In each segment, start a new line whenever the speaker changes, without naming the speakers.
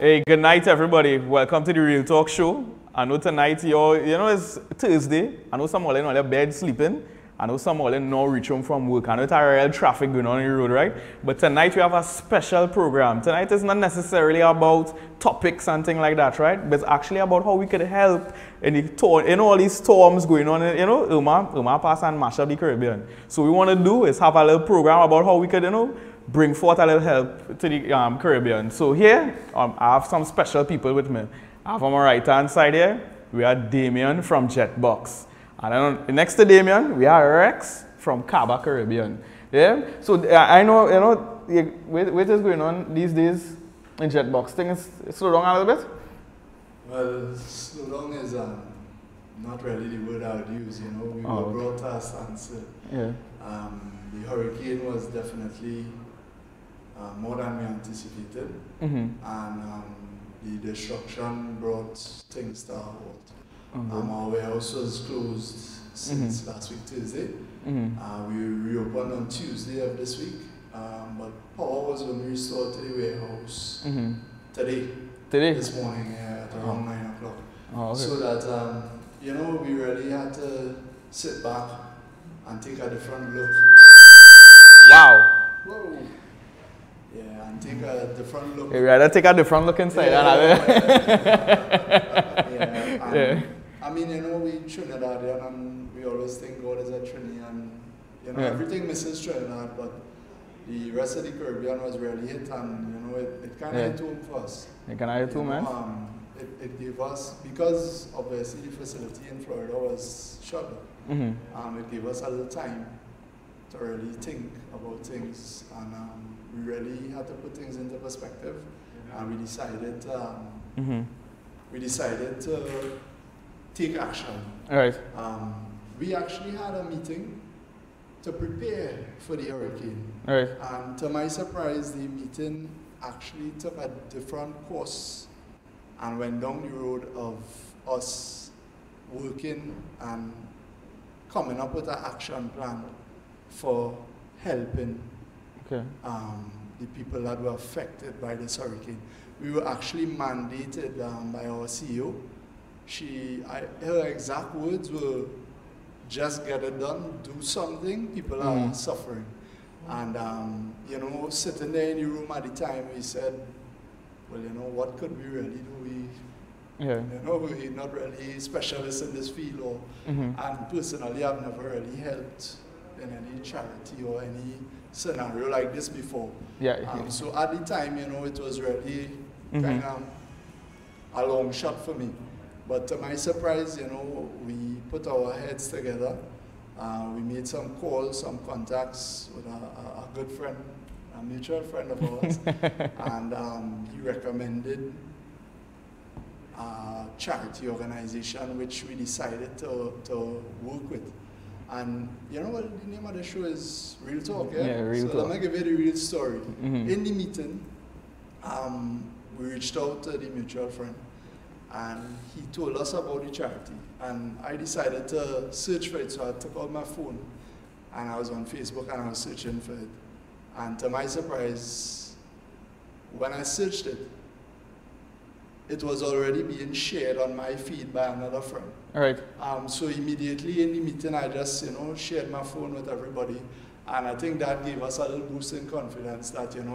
Hey, good night, everybody. Welcome to the Real Talk Show. I know tonight, it's Thursday. I know some of them on their bed sleeping. I know some of them now reach home from work. I know it's a real traffic going on the road, right? But tonight we have a special program. Tonight is not necessarily about topics and things like that, right? But it's actually about how we could help in all these storms going on. Irma pass and mash up the Caribbean. So what we want to do is have a little program about how we could, bring forth a little help to the Caribbean. So here, I have some special people with me. I have on my right-hand side here, we have Damien from Jetbox. And then next to Damien, we have Rex from CABA Caribbean. Yeah? So I know, what is going on these days in Jetbox? Things slow down a little bit?
Well, slow down is not really the word I would use, We were brought to a standstill.
Yeah.
The hurricane was definitely more than we anticipated. And the destruction brought things to a halt. Our warehouse was closed since last week, Thursday. We reopened on Tuesday of this week, but power was going to restore to the warehouse today, this morning at around 9 o'clock.
Okay.
So that, we really had to sit back and take a different look.
Wow.
Whoa. Yeah, and take a different look.
You rather take a different look inside.
Yeah. I mean, we Trinidadian and we always think God is a Trini and, everything misses Trinidad, but the rest of the Caribbean was really hit and, it kind of hit home for us.
It kind of hit home, man?
It gave us, because obviously the facility in Florida was shut down, it gave us a little time to really think about things and we really had to put things into perspective and we decided to take action.
All right.
We actually had a meeting to prepare for the hurricane.
All right.
And to my surprise, the meeting actually took a different course and went down the road of us working and coming up with an action plan for helping the people that were affected by this hurricane. We were actually mandated by our CEO. Her exact words were, just get it done, do something, people are suffering. And, sitting there in the room at the time, we said, well, what could we really do? We're not really specialists in this field, and personally, I've never really helped in any charity or any scenario like this before. So at the time, it was really kind of a long shot for me. But to my surprise, we put our heads together. We made some calls, some contacts with a good friend, a mutual friend of ours, and he recommended a charity organization which we decided to work with. And the name of the show is Real Talk, yeah?
Real Talk.
Let me give you the real story. In the meeting, we reached out to the mutual friend and he told us about the charity. And I decided to search for it, so I took out my phone and I was on Facebook and I was searching for it. And to my surprise, when I searched it, it was already being shared on my feed by another friend.
All right.
So immediately in the meeting, I just, shared my phone with everybody. And I think that gave us a little boost in confidence that, it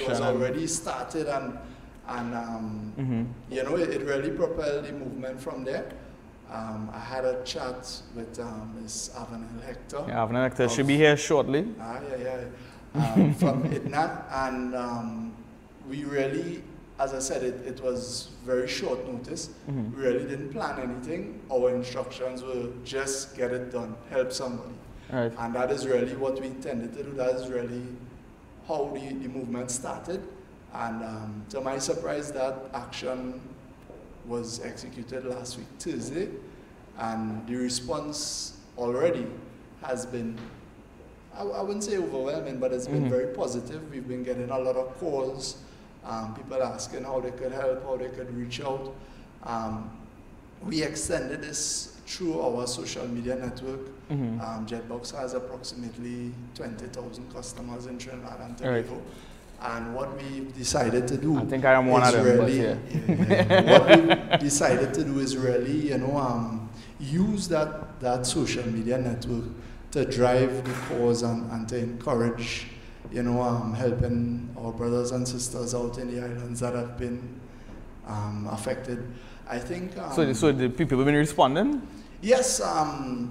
was already started and it really propelled the movement from there. I had a chat with Ms. Avenel Hector.
Yeah, Avenel Hector should be here shortly.
From Itnac, and we really, as I said, it was very short notice. We really didn't plan anything. Our instructions were just get it done, help somebody.
Right.
And that is really what we intended to do. That is really how the movement started. And to my surprise, that action was executed last week, Thursday. And the response already has been, I wouldn't say overwhelming, but it's been very positive. We've been getting a lot of calls, people asking how they could help, how they could reach out. We extended this through our social media network. Jetbox has approximately 20,000 customers in Trinidad and Tobago. And what we've decided to do,
I think I am one of them,
really,
yeah.
what we've decided to do is really, use that social media network to drive the cause and to encourage, helping our brothers and sisters out in the islands that have been affected. I think.
So the people have been responding?
Yes.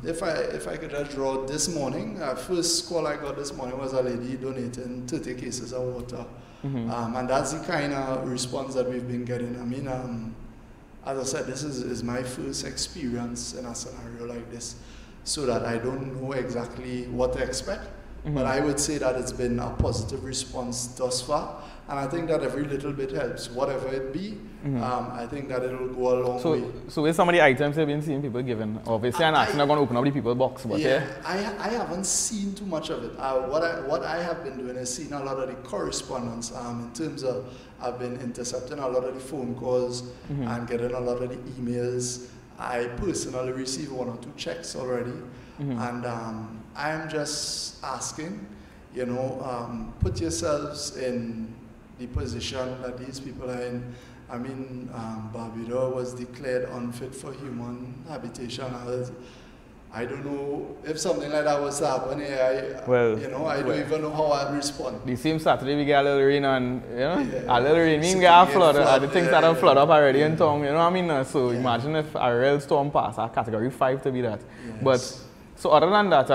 If I could just draw this morning, first call I got this morning was a lady donating 30 cases of water, and that's the kind of response that we've been getting. I mean, as I said, this is my first experience in a scenario like this, so that I don't know exactly what to expect. But I would say that it's been a positive response thus far, and I think that every little bit helps, whatever it be. I think that it'll go a long way.
So with some of the items you've been seeing people giving, obviously I'm not going to open up the people's box, but yeah.
I haven't seen too much of it. What I have been doing is seeing a lot of the correspondence in terms of I've been intercepting a lot of the phone calls and getting a lot of the emails. I personally received 1 or 2 checks already. And I'm just asking, put yourselves in the position that these people are in. I mean, Barbados was declared unfit for human habitation. I don't know if something like that was happening. I don't even know how I'd respond.
The same Saturday we get a little rain and, a little rain, we get a flood. The things that have flooded up already in town, you know what I mean? So imagine if a real storm passed, a category 5 to be that.
Yes.
But, so other than that,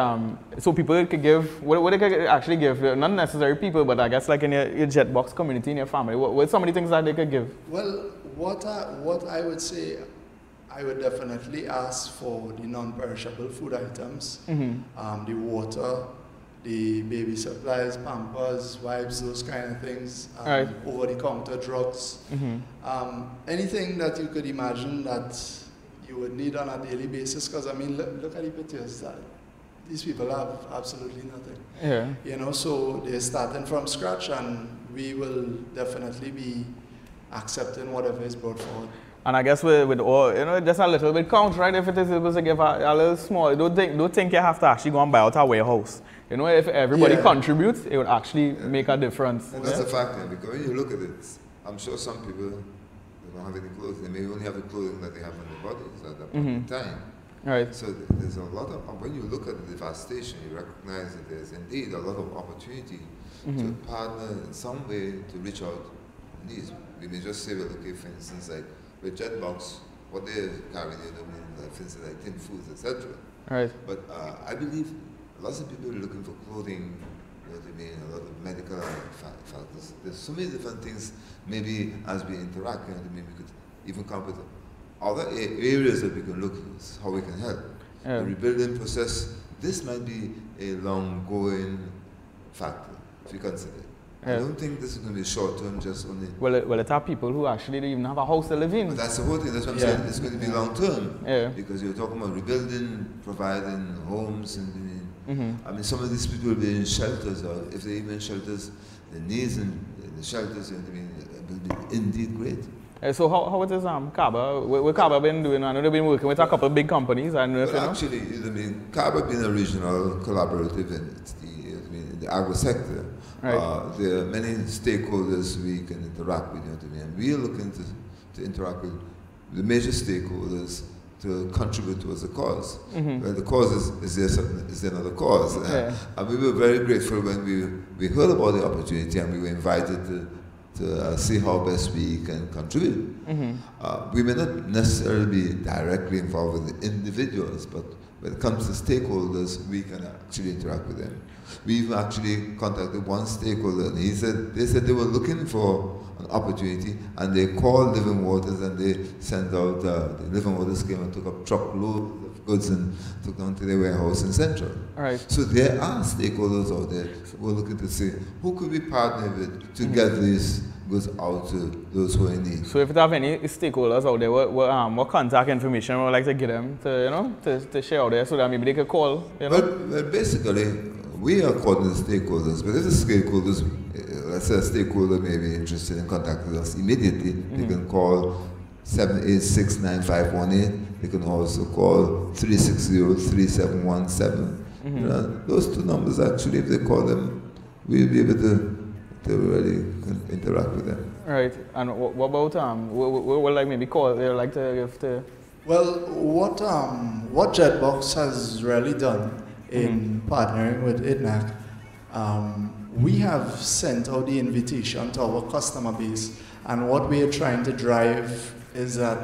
so people could give, what they could actually give, not necessarily people, but I guess like in your Jetbox community, in your family, what some of the things that they could give?
Well, what I would say, I would definitely ask for the non-perishable food items, the water, the baby supplies, pampers, wipes, those kind of things, over-the-counter drugs, anything that you could imagine that you would need on a daily basis, because I mean, look at the pictures. These people have absolutely nothing. Yeah. So they're starting from scratch, and we will definitely be accepting whatever is brought forward.
And I guess with all, just a little bit counts, right? If it is able to give a little small, don't think you have to actually go and buy out a warehouse. If everybody contributes, it would actually make a difference.
And that's a factor, because when you look at it, I'm sure some people don't have any clothes. They may only have the clothing that they have on their bodies at that point in time.
Right.
So there's a lot of, when you look at the devastation, you recognize that there's indeed a lot of opportunity to partner in some way to reach out to these. We may just say, well, okay, for instance, like with Jetbox, what they're carrying, for instance, like tin foods, etc.
Right.
But I believe lots of people are looking for clothing, a lot of medical factors. There's so many different things. Maybe as we interact, maybe we could even come with other areas that we can look at, how we can help. The rebuilding process, this might be a long-going factor, if you consider it. I don't think this is going to be short-term, just only. Well,
it are people who actually don't even have a house to live in.
But that's the whole thing. That's what I'm saying. It's going to be long-term. Because you're talking about rebuilding, providing homes, and I mean, some of these people will be in shelters, or if they're even in shelters, the needs in the shelters will be indeed great.
So how it is CABA? What CABA been doing? I know they've been working with a couple of big companies.
Actually, CABA being a regional collaborative in the agro sector. Right. There are many stakeholders we can interact with, and we are looking to interact with the major stakeholders to contribute towards the cause. Well, the cause is there another cause. And we were very grateful when we heard about the opportunity and we were invited to see how best we can contribute. We may not necessarily be directly involved with the individuals, but when it comes to stakeholders, we can actually interact with them. We've actually contacted one stakeholder, and they said they were looking for an opportunity, and they called Living Waters, and they sent out, the Living Waters came and took up truckloads of goods and took them to their warehouse in Central.
Right.
So there are stakeholders out there who are looking to see who could we partner with to get these goods out to those who are in need.
So if you have any stakeholders out there, what contact information would you like to get them to share out there so that maybe they could call?
Well, basically, we are calling the stakeholders, but if the stakeholders, let's say a stakeholder may be interested in contacting us immediately, they can call 786-9518. They can also call 360-3717. Those two numbers, actually, if they call them, we'll be able to to really interact with them.
Right. And what about what like maybe call they like to give to?
Well, what Jetbox has really done in partnering with Itnac, we have sent out the invitation to our customer base, and what we are trying to drive is that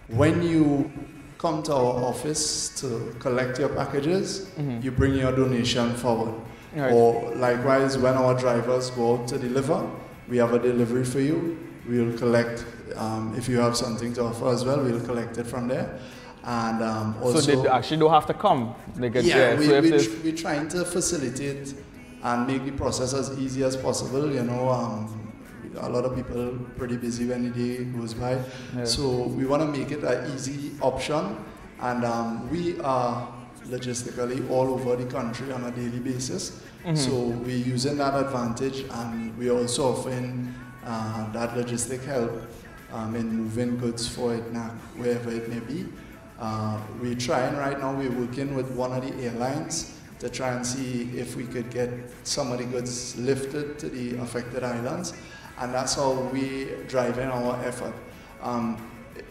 when you come to our office to collect your packages, you bring your donation forward. Right. Or likewise, when our drivers go out to deliver, we have a delivery for you. We'll collect, if you have something to offer as well, we'll collect it from there. And also,
so they actually don't have to come. They get
we're trying to facilitate and make the process as easy as possible. You know, a lot of people pretty busy when the day goes by. Yeah. So we want to make it an easy option, and we are logistically all over the country on a daily basis. So we're using that advantage, and we're also offering that logistic help in moving goods for Itnac, wherever it may be. We're trying right now, we're working with one of the airlines to try and see if we could get some of the goods lifted to the affected islands, and that's how we're driving our effort.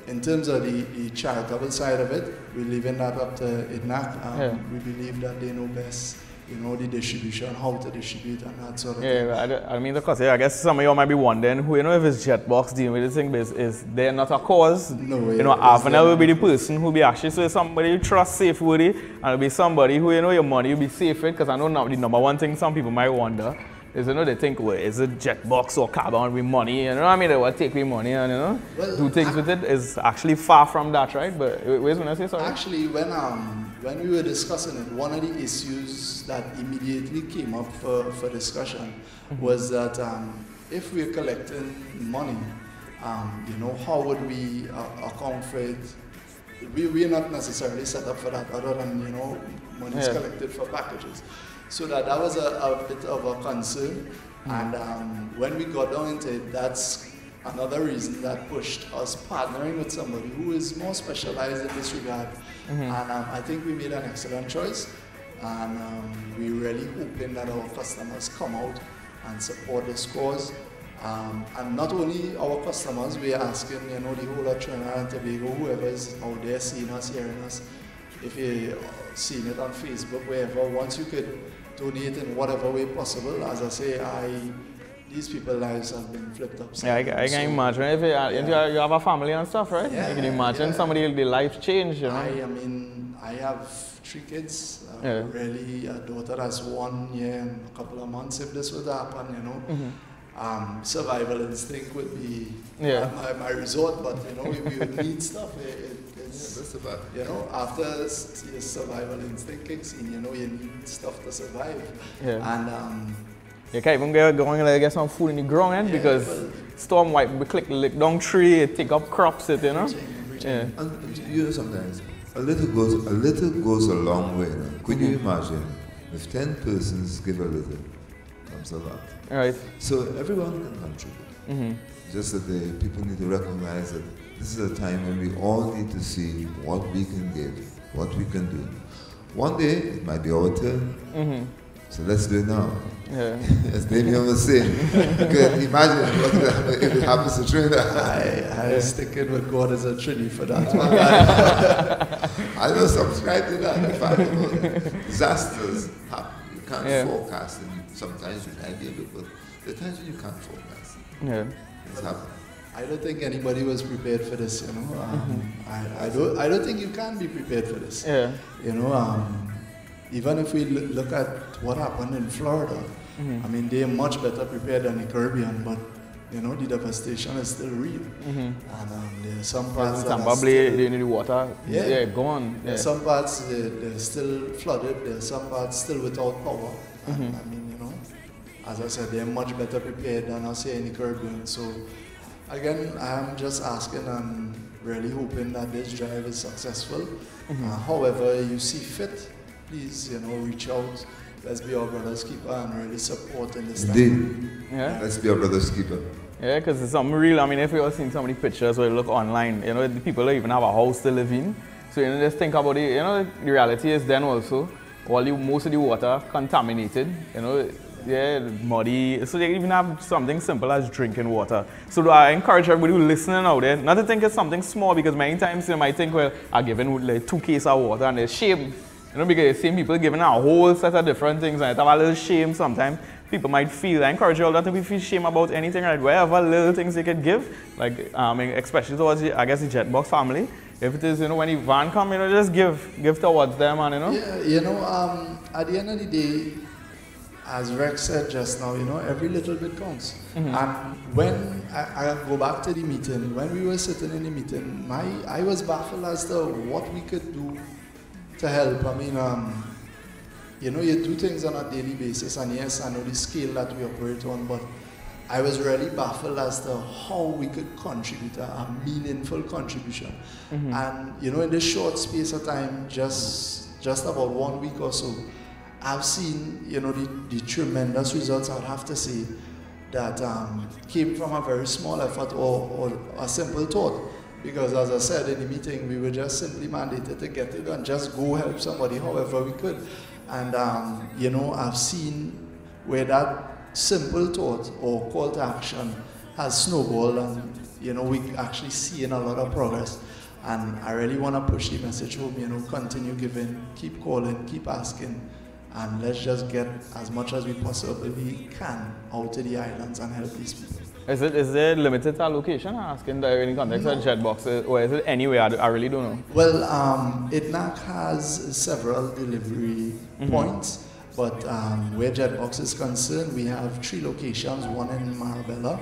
In terms of the charitable side of it, we're leaving that up to Itnac. We believe that they know best, you know, the distribution, how to distribute and that sort of thing.
Yeah, I mean, because I guess some of you might be wondering, who, you know, if it's Jetbox dealing with this thing, is there not a cause?
No way.
You know, Avenel will be the person who be actually, so somebody you trust safe with it, and it'll be somebody who, you know, your money will be safe with, because I know now the number one thing some people might wonder is, you know, they think, well, is it Jetbox or CABA and with money? You know what I mean? They will take with money and, you know, do things with it. Is actually far from that, right? But where's when I say sorry?
Actually, when we were discussing it, one of the issues that immediately came up for discussion was that if we're collecting money, you know, how would we account for it? We're not necessarily set up for that, other than, you know, money is collected for packages. So that was a bit of a concern, and when we got down into it, that's another reason that pushed us partnering with somebody who is more specialized in this regard. And I think we made an excellent choice, and we're really hoping that our customers come out and support this cause. And not only our customers, we are asking, you know, the whole of Trinidad and Tobago, whoever is out there seeing us, hearing us, if you're seeing it on Facebook, wherever, once you could donate in whatever way possible. As I say, these people's lives have been flipped upside down.
I can imagine if you have a family and stuff, right?
Yeah,
you can imagine somebody, their life change, you know?
I mean, I have 3 kids, really a daughter that's 1 year and a couple of months. If this would happen, you know, survival instinct would be my resort, but, you know, we would need stuff. You know, after your survival instinct kicks in, you know, you need stuff to survive. And
you can't even go and get some food in the ground, because storm wipe, lick down tree, it take up crops, you know.
Everything. And you know, sometimes a little goes a long way. You know? Could you imagine if 10 persons give a little, comes a lot.
Right.
So everyone can contribute. Just that the people need to recognize that this is a time when we all need to see what we can give, what we can do. One day it might be our turn. So let's do it now. As Damien was saying, you can imagine what will happen if it happens to Trinidad.
I stick it with God as a Trinity for that one.
I don't subscribe to that. In fact, you know, disasters happen. You can't forecast them. Sometimes you might be able, but there are times when you can't forecast. It's happening.
I don't think anybody was prepared for this, you know. I don't think you can be prepared for this. You know, even if we look at what happened in Florida, I mean, they're much better prepared than the Caribbean, but, you know, the devastation is still real. And there's some parts that are still,
they need water, gone.
Some parts they're still flooded, there's some parts still without power. And, I mean, you know, as I said, they're much better prepared than us here in the Caribbean. So, again, I'm just asking and really hoping that this drive is successful. However you see fit, please, you know, reach out. Let's be our brother's keeper and really support in this time.
Let's be our brother's keeper.
Yeah, because it's something real. I mean, if you all seen so many pictures or you look online, you know, the people don't even have a house to live in. So, you know, just think about it. You know, the reality is then also, most of the water contaminated. You know, yeah, muddy. So they even have something simple as drinking water. So I encourage everybody who's listening out there not to think it's something small, because many times they might think, well, I'm giving like 2 cases of water and there's shame. You know, because you see people giving a whole set of different things and it have a little shame sometimes. People might feel, I encourage you all not to feel shame about anything, right? Whatever little things they could give, like especially towards, I guess, the Jetbox family. If it is, you know, when the van come, you know, just give towards them, and you know.
Yeah, you know, at the end of the day, as Rex said just now, you know, every little bit counts. And when I go back to the meeting, when we were sitting in the meeting, I was baffled as to what we could do to help. I mean, you know, you do things on a daily basis, and yes, I know the scale that we operate on, but I was really baffled as to how we could contribute, a meaningful contribution. And, you know, in this short space of time, just about 1 week or so, I've seen, you know, the tremendous results, I would have to say, that came from a very small effort or a simple thought. Because as I said in the meeting, we were just simply mandated to get it and just go help somebody however we could. And, you know, I've seen where that simple thought or call to action has snowballed, and, you know, we actually seeing a lot of progress. And I really want to push the message home, you know, continue giving, keep calling, keep asking, and let's just get as much as we possibly can out to the islands and help these people.
Is there limited to a location? I'm asking in context of Jetbox, or is it anywhere? I really don't know.
Well, Itnac has several delivery points, but where Jetbox is concerned, we have 3 locations, one in Marabella,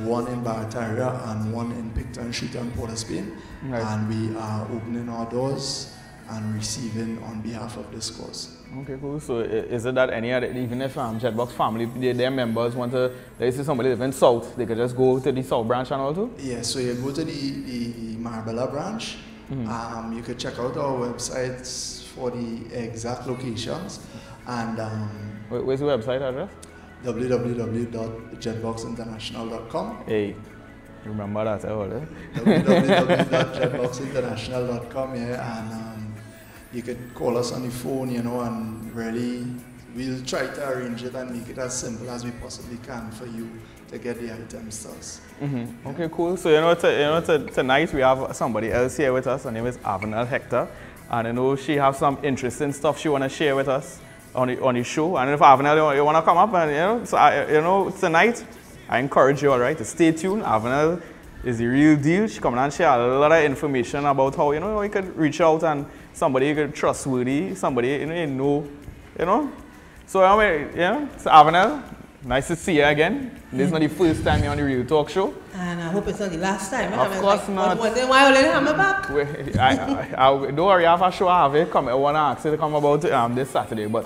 one in Barataria, and one in Picton Street and Port of Spain. Right. And we are opening our doors and receiving on behalf of this cause.
Okay, cool. So is it that any other, even if Jetbox family, their members want to, let's say somebody live in South, they could just go to the South branch and all too?
Yeah, so you go to the Marabella branch, you could check out our websites for the exact locations, and
where's the website address?
www.jetboxinternational.com.
Hey, remember that,
www.jetboxinternational.com, yeah, and you could call us on the phone, you know, and really, we'll try to arrange it and make it as simple as we possibly can for you to get the items to us.
Okay, cool. So, you know, tonight we have somebody else here with us. Her name is Avenel Hector, and I know she has some interesting stuff she want to share with us on the show. And if Avenel, you want to come up, and you know, so you know, tonight I encourage you all right to stay tuned. Avenel is the real deal. She come and share a lot of information about how, you know, you could reach out and somebody you could trustworthy, somebody you know. So yeah, so Avenel, nice to see you again. This is not the first time you're on the Real Talk Show.
And I hope it's not the last time.
Of course not.
Then why you have me back?
Don't worry, I have a show I have it. I want to ask you to come about this Saturday, but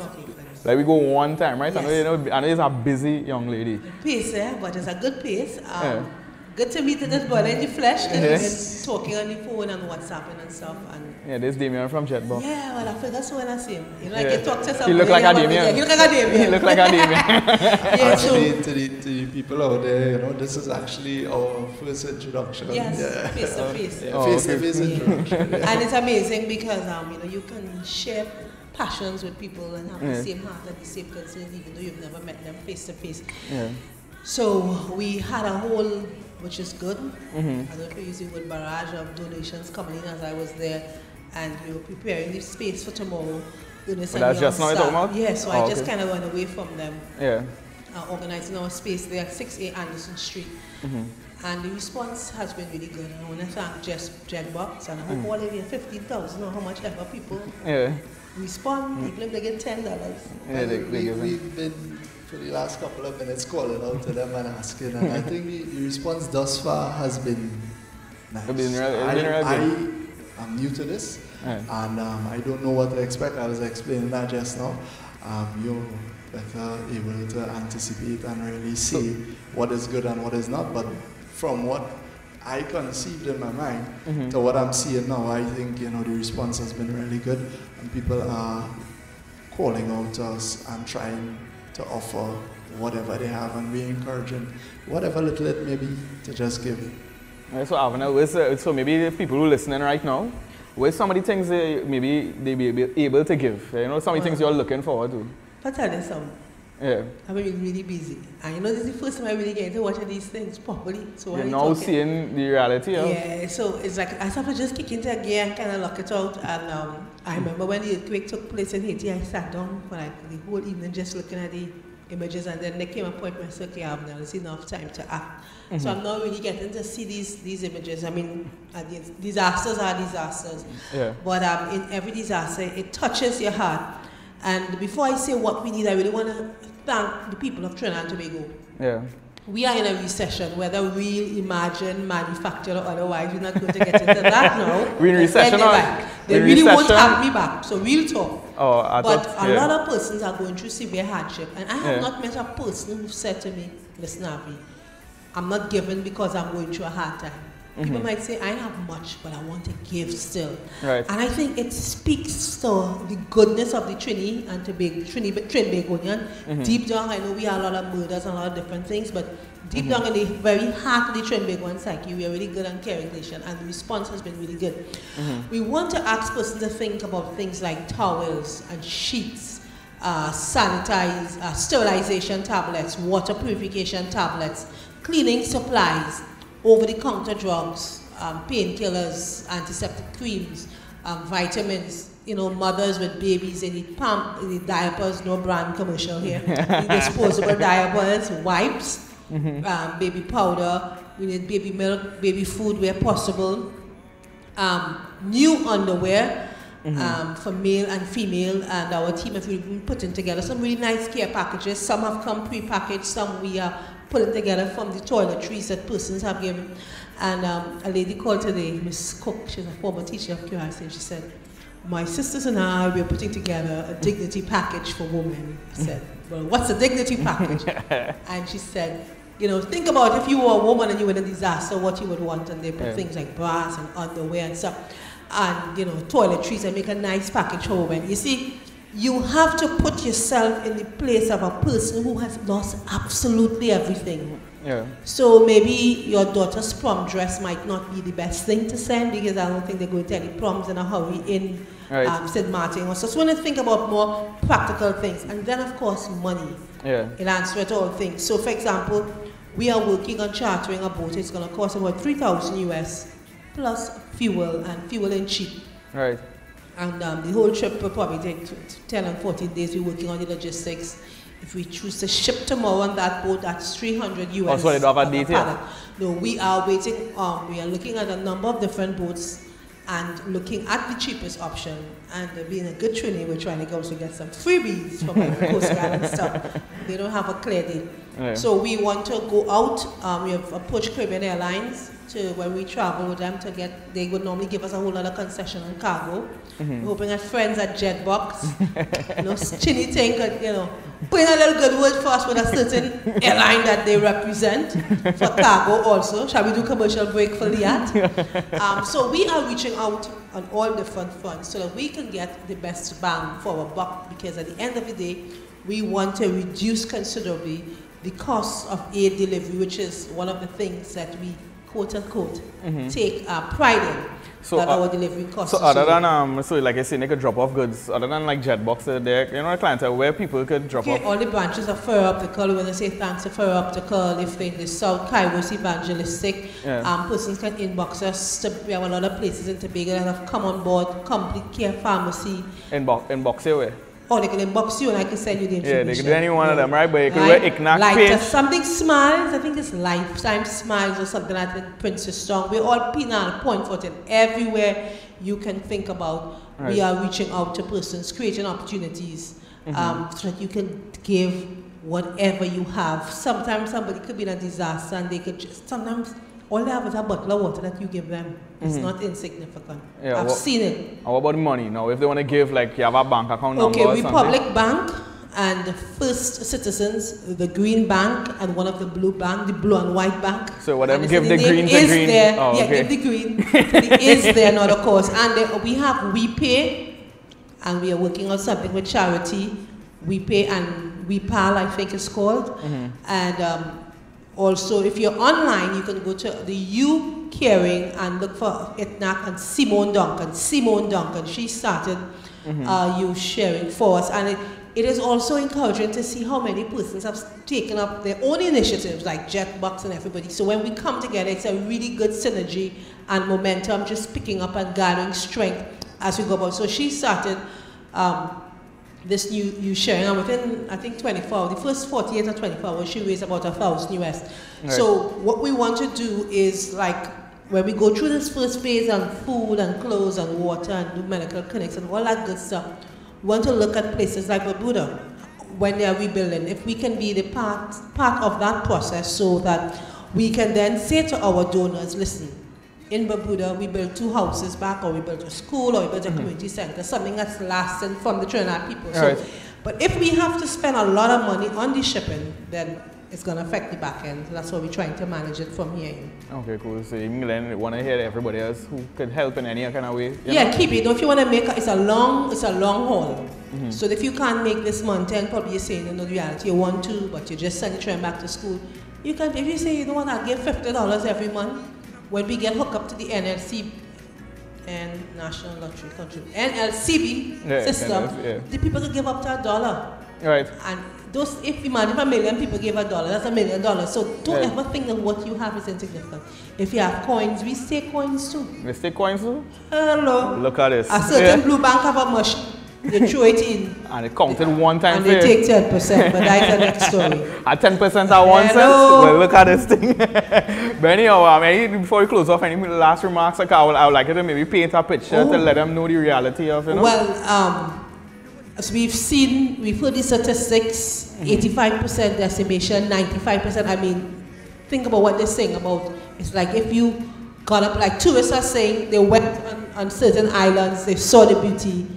like we go one time, right?
Yes.
I know it's a busy young lady.
Pace, but it's a good pace. Good to meet this brother in the flesh, and yes. Talking on the phone and WhatsApping and stuff. And
yeah, this Damien from Jetbox.
Yeah, well, I figure so when I see him. You know, like you talk to somebody.
He look like a Damien.
He look like a Damien.
He look like a Damien.
Yeah, so,
to the people out there, you know, this is actually our first introduction.
Yes,
yeah.
face to face.
Yeah, face to face introduction. Yeah.
And it's amazing because you know, you can share passions with people and have the same heart and the same concerns, even though you've never met them face to face.
Yeah.
So we had a whole, which is good. I don't know if you use the word barrage of donations coming in as I was there, and we were preparing the space for tomorrow.
That's just now you're talking about?
Yeah, so I just kind of went away from them.
Yeah.
Organizing our space there at 6A Anderson Street. And the response has been really good. And I want to thank Jetbox, and I hope all of you 15,000 or how much ever people respond. Even if they get $10.
Yeah,
we've been for the last couple of minutes calling out to them and asking, and I think the response thus far has been nice. I'm new to this, and I don't know what to expect. I was explaining that just now. You're better able to anticipate and really see what is good and what is not, but from what I conceived in my mind to what I'm seeing now, I think, you know, the response has been really good, and people are calling out to us and trying to offer whatever they have, and we're encouraging whatever little it may be to just give.
So Avenel, so maybe the people who are listening right now, where's some of the things maybe they be able to give? You know, some of the things you're looking forward to?
I'll tell you something.
Yeah.
I've been really busy. And this is the first time I really get to watch these things properly. So
you're now seeing the reality of.
Yeah, so it's like I have to just kick into a gear and kind of lock it out. And I remember when the earthquake took place in Haiti, I sat down for like the whole evening just looking at the images, and then there came a point where I said, okay, I have now enough time to act. So I'm not really getting to see these images. I mean, disasters are disasters.
Yeah.
But in every disaster, it touches your heart. And before I say what we need, I really want to thank the people of Trinidad and Tobago.
Yeah.
We are in a recession, whether real, imagine, manufactured or otherwise. We're not going to get into that now.
We're in recession now.
They really won't have me back. So real talk.
Oh,
but a lot of persons are going through severe hardship. And I have not met a person who said to me, listen, Avi, I'm not giving because I'm going through a hard time. People might say, I have much, but I want to give still.
Right.
And I think it speaks to the goodness of the Trini and Trinbagonian. Deep down, I know we have a lot of murders and a lot of different things, but deep down in the very heart of the Trinbagonian psyche, we are really good and caring nation, and the response has been really good. We want to ask persons to think about things like towels and sheets, sterilization tablets, water purification tablets, cleaning supplies, over-the-counter drugs, painkillers, antiseptic creams, vitamins. Mothers with babies, they need diapers, no brand commercial here. The disposable diapers, wipes, baby powder. We need baby milk, baby food where possible. New underwear for male and female, and our team have really been putting together some really nice care packages. Some have come pre-packaged, some we are putting together from the toiletries that persons have given. And a lady called today, Miss Cook, she's a former teacher of QRC, and she said, my sisters and I, we're putting together a dignity package for women. I said, well, what's a dignity package? And she said, think about if you were a woman and you were in a disaster, what you would want. And they put things like bras and underwear and stuff, and toiletries, and make a nice package for women. You see, you have to put yourself in the place of a person who has lost absolutely everything.
Yeah.
So maybe your daughter's prom dress might not be the best thing to send, because I don't think they're going to any proms in a hurry in St. Martin. So just want to think about more practical things. And then, of course, money.
Yeah.
It answers all things. So, for example, we are working on chartering a boat. It's going to cost about $3,000 US plus fuel, and fuel ain't cheap.
Right.
And the whole trip will probably take 10 and 14 days. We're working on the logistics. If we choose to ship tomorrow on that boat, that's $300 US.
Also, they don't have a date yet?
No, we are waiting. We are looking at a number of different boats and looking at the cheapest option. And being a good trainee, we're trying to also get some freebies from like the Coast Guard and stuff. They don't have a clear date. Right. So we want to go out. We have approached Caribbean Airlines to when we travel with them to get, they would normally give us a whole lot of concession on cargo. We're hoping that friends at Jetbox, Chinny thing could, put in a little good word for us with a certain airline that they represent for cargo also. Shall we do commercial break for Liat? So we are reaching out on all different fronts so that we can get the best bang for our buck, because at the end of the day, we want to reduce considerably the cost of aid delivery, which is one of the things that we quote-unquote take pride in. So that our delivery costs.
So other than so like I say, they could drop off goods. Other than like Jetbox, there, the clientele where people could drop off.
All the branches of Fur Optical. We want to say thanks to Fur Optical. If they're in the South, Kairos Evangelistic, persons can inbox us. We have a lot of places in Tobago that have come on board. Complete Care Pharmacy.
Inbox you where?
Or they can inbox you and I can send you the information.
Yeah, they can do any one of them, right? But you can wear Itnac page.
Something Smiles, I think it's Lifetime Smiles or something like that, Princess Strong. We're all penal, point for it. Everywhere you can think about, we are reaching out to persons, creating opportunities so that you can give whatever you have. Sometimes somebody could be in a disaster and they could just, sometimes all they have is a bottle of water that you give them. It's not insignificant. Yeah, I've seen it.
How about the money now? If they want to give, like, you have a bank account number or something?
Okay, Republic Bank and First Citizens, the Green Bank, and one of the Blue Bank, the Blue and White Bank.
So whatever, give the green to green?
There. Oh, yeah, give the green. The is there, not of course. And we have We Pay, and we are working on something with charity. We Pay and We Pal, I think it's called. And also, if you're online, you can go to the You Caring and look for Itnac and Simone Duncan. She started You Sharing for us. And it is also encouraging to see how many persons have taken up their own initiatives, like Jetbox and everybody. So when we come together, it's a really good synergy and momentum, just picking up and gathering strength as we go about. So she started this new sharing, and within, I think, 24 hours, the first 48 or 24 hours, she raised about $1,000 US. Right. So what we want to do is, like, when we go through this first phase on food and clothes and water and do medical clinics and all that good stuff, we want to look at places like Barbuda when they are rebuilding. If we can be the part of that process, so that we can then say to our donors, listen, in Barbuda, we built 2 houses back, or we built a school, or we built a community center, something that's lasting from the Trinidad people. So, right. But if we have to spend a lot of money on the shipping, then it's going to affect the back end. So that's why we're trying to manage it from here.
Okay, cool. So you want to hear everybody else who could help in any kind of way?
Yeah, keep it. If you want to make it, it's a long haul. So if you can't make this month, and probably you're saying, the reality, you want to, but you just send your children back to school, you can, if you say you don't want to give $50 every month, when we get hooked up to the NLC and National Lottery Country, NLCB system, the people could give up to $1.
Right.
And those, if imagine $1 million people gave $1, that's $1 million. So don't ever think that what you have is insignificant. If you have coins, we stake coins too.
We stake coins too?
Hello.
Look at this.
A certain blue bank have a machine. They throw it in.
And it counted one time.
And they take 10%, but that's the next story.
At 10% at 1 cent? Well, look at this thing. But anyhow, before we close off, any last remarks? Like, I would like you to maybe paint a picture to let them know the reality of it.
Well, as we've heard the statistics, 85% decimation, 95%. I mean, think about what they're saying about. It's like if you got up, like tourists are saying, they went on certain islands, they saw the beauty.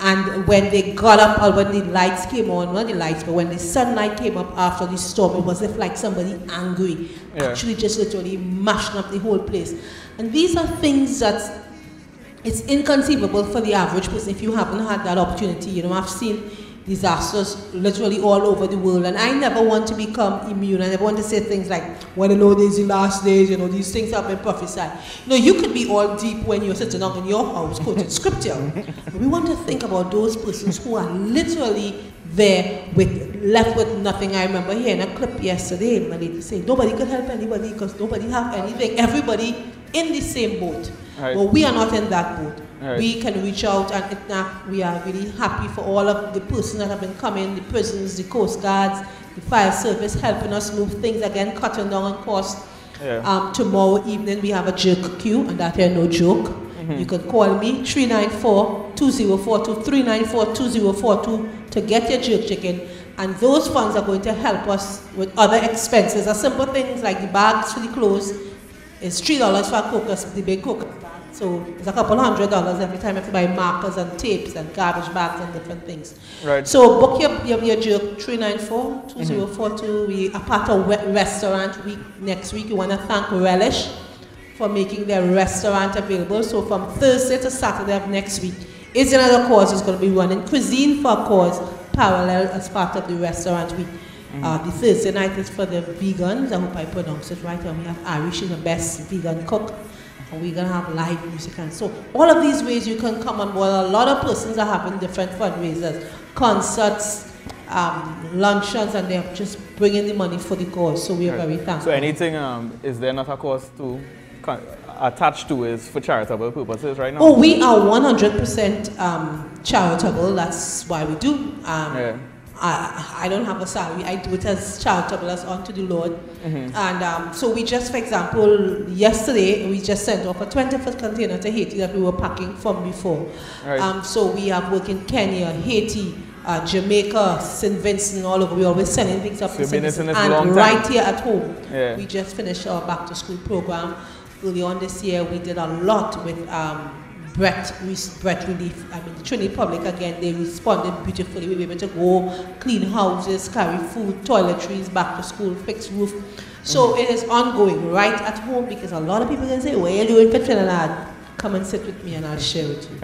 And when they got up, or when the lights came on, not the lights, but when the sunlight came up after the storm, it was as if like somebody angry, actually just literally mashing up the whole place. And these are things that it's inconceivable for the average person if you haven't had that opportunity. You know, I've seen disasters literally all over the world, and I never want to become immune. I never want to say things like, well, you know, there's the last days, you know, these things have been prophesied. You know, you could be all deep when you're sitting up in your house quoting scripture. But we want to think about those persons who are literally there left with nothing. I remember hearing a clip yesterday, my lady saying, nobody could help anybody because nobody have anything. Everybody in the same boat. Right. But we are not in that boat. Right. We can reach out, and Itnac, we are really happy for all of the persons that have been coming, the prisons, the coast guards, the fire service, helping us move things again, cutting down on cost. Yeah. Tomorrow evening we have a jerk queue, and that is no joke. You can call me 394-2042, 394-2042 to get your jerk chicken, and those funds are going to help us with other expenses. As simple things like the bags for the clothes is $3 for a caucus, the big caucus. So it's a couple $100 every time if you buy markers and tapes and garbage bags and different things. Right. So book your jerk 394-2042. We are part of restaurant week next week. We want to thank Relish for making their restaurant available. So from Thursday to Saturday of next week, is another cause is going to be running Cuisine for a Cause parallel as part of the restaurant week. The Thursday night is for the vegans. I hope I pronounce it right. And we have Ari, she's the best vegan cook. And we're going to have live music. And so all of these ways you can come on board. A lot of persons are having different fundraisers, concerts, luncheons, and they're just bringing the money for the cause. So we are very thankful.
So anything, is there not a cost to attached to is for charitable purposes right now?
Oh, we are 100% charitable. That's why we do. I don't have a salary. I do it as charitable as unto the Lord. And so we just, for example, yesterday we just sent off a 20-foot container to Haiti that we were packing from before. Right. So we have work in Kenya, Haiti, Jamaica, St. Vincent, all over. We're always sending things up to St. Vincent. And right here at home, we just finished our back to school program. Early on this year, we did a lot with Brett Relief. I mean, the Trinity Public, again, they responded beautifully. We were able to go clean houses, carry food, toiletries, back to school, fix roof. So it is ongoing right at home, because a lot of people can say, what are you doing for Trinidad? Come and sit with me and I'll share with you.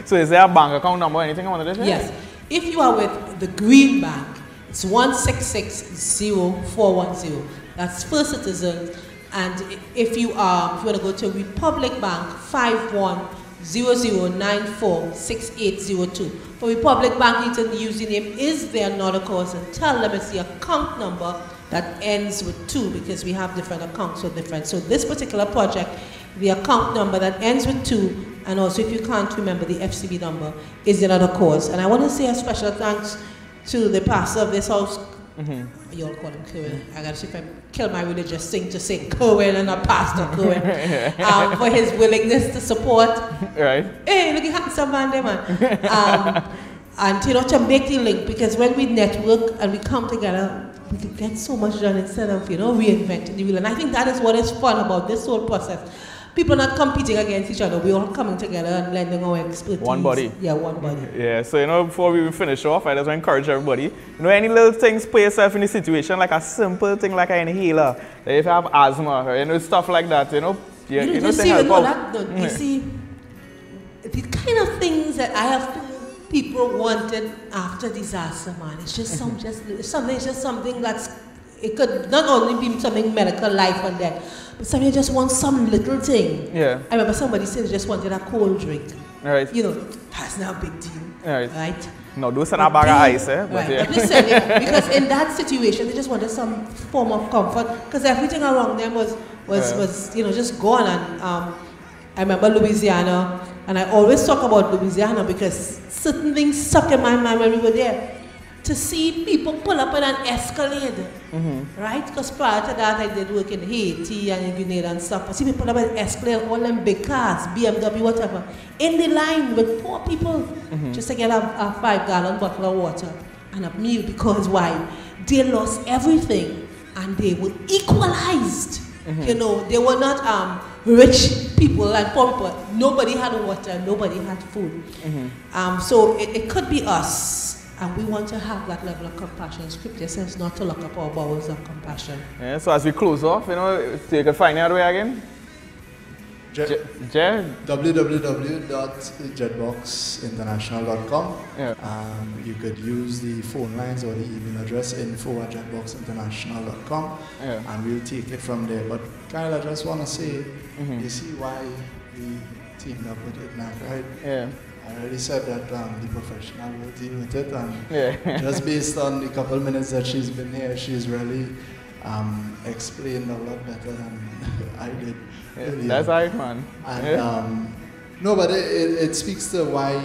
So is there a bank account number or anything I wanted to say?
Yes. If you are with the Green Bank, it's 1660410. That's First Citizens. And if you want to go to Republic Bank, 00946802. For Republic Bank Eaton, the username is there, not a cause, and tell them it's the account number that ends with 2 because we have different accounts for different. So this particular project, the account number that ends with 2, and also if you can't remember the FCB number, is another cause. And I want to say a special thanks to the pastor of this house. You all call him Kerwin. I gotta see if I kill my religious thing to say Kerwin and not Pastor Kerwin. For his willingness to support.
Right.
Hey, look at handsome man there, man. And to make the link, because when we network and we come together, we can get so much done instead of reinventing the wheel. And I think that is what is fun about this whole process. People not competing against each other. We're all coming together and lending our expertise.
One body.
Yeah, one body.
Yeah, so before we finish off, I just want to encourage everybody. Any little things, put yourself in a situation like a simple thing like an inhaler. Like if you have asthma, or, stuff like that,
You see, the kind of things that I have people wanted after disaster, man. It's just something that's, it could not only be something medical, life and death, but somebody just wants some little thing.
Yeah.
I remember somebody said they just wanted a cold drink.
Right.
That's not a big deal.
Right. No, those are not bag of ice, eh?
Right. But listen, because in that situation, they just wanted some form of comfort, because everything around them was just gone. And I remember Louisiana, and I always talk about Louisiana because certain things stuck in my mind when we were there. To see people pull up on an Escalade, right? Because prior to that, I did work in Haiti and in Grenada and stuff. I see people pull up on an Escalade, all them big cars, BMW, whatever, in the line with poor people, just to get a 5-gallon bottle of water and a meal. Because why? They lost everything and they were equalized. They were not rich people and poor people. Nobody had water, nobody had food. So it could be us. And we want to have that level of compassion. Scripture says not to lock up our bowels of compassion.
Yeah, so as we close off, so you can find out where again?
www.jetboxinternational.com.
Yeah.
You could use the phone lines or the email address info@jetboxinternational.com, and we'll take it from there. But Kyle, I just want to say, you see why we teamed up with Itnac, right?
Yeah.
I already said that the professional will deal with it, and just based on the couple minutes that she's been here, she's really explained a lot better than I did.
Yeah, that's right, man.
And no, but it speaks to why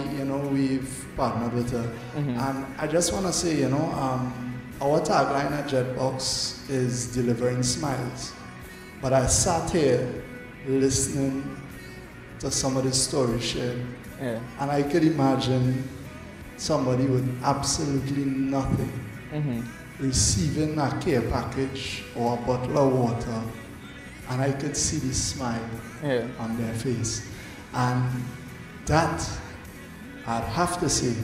we've partnered with her. And I just want to say, our tagline at Jetbox is delivering smiles. But I sat here listening to some of the stories shared. And I could imagine somebody with absolutely nothing receiving a care package or a bottle of water, and I could see the smile on their face. And that, I'd have to say,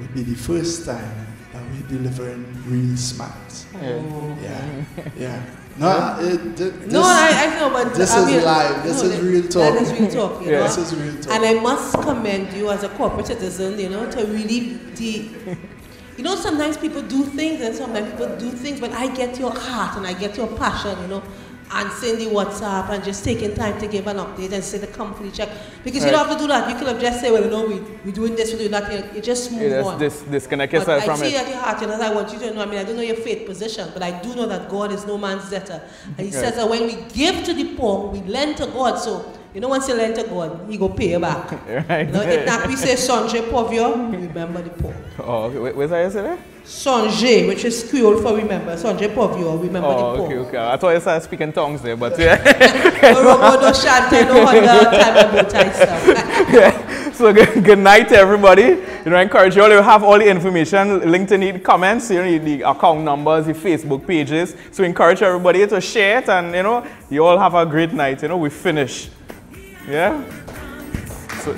would be the first time that we're delivering real smiles. Yeah. No, I know, but this is live. This is real talk.
That is real talk.
This is real talk.
And I must commend you as a corporate citizen, to really sometimes people do things and sometimes people do things, but I get your heart and I get your passion, and sending WhatsApp and just taking time to give an update and send a company check. Because you don't have to do that. You could have just said, well, we're doing this, we're doing that. You just move on.
Disconnect yourself from it.
I see at your heart, I want you to know, I don't know your faith position, but I do know that God is no man's debtor. And he says that when we give to the poor, we lend to God. So, once you lend to God, he go pay you back.
Right.
Itnac, we say, songe pauvre, remember the poor.
Oh, where's that you say that?
Songe, which is Creole for remember. Songe pauvre, remember the poor.
Okay. I thought you started speaking tongues there, but
no shante, no other time about stuff.
So good night to everybody. I encourage you all to have all the information linked in the comments, the account numbers, the Facebook pages. So encourage everybody to share it, and you all have a great night. We finish. Yeah? So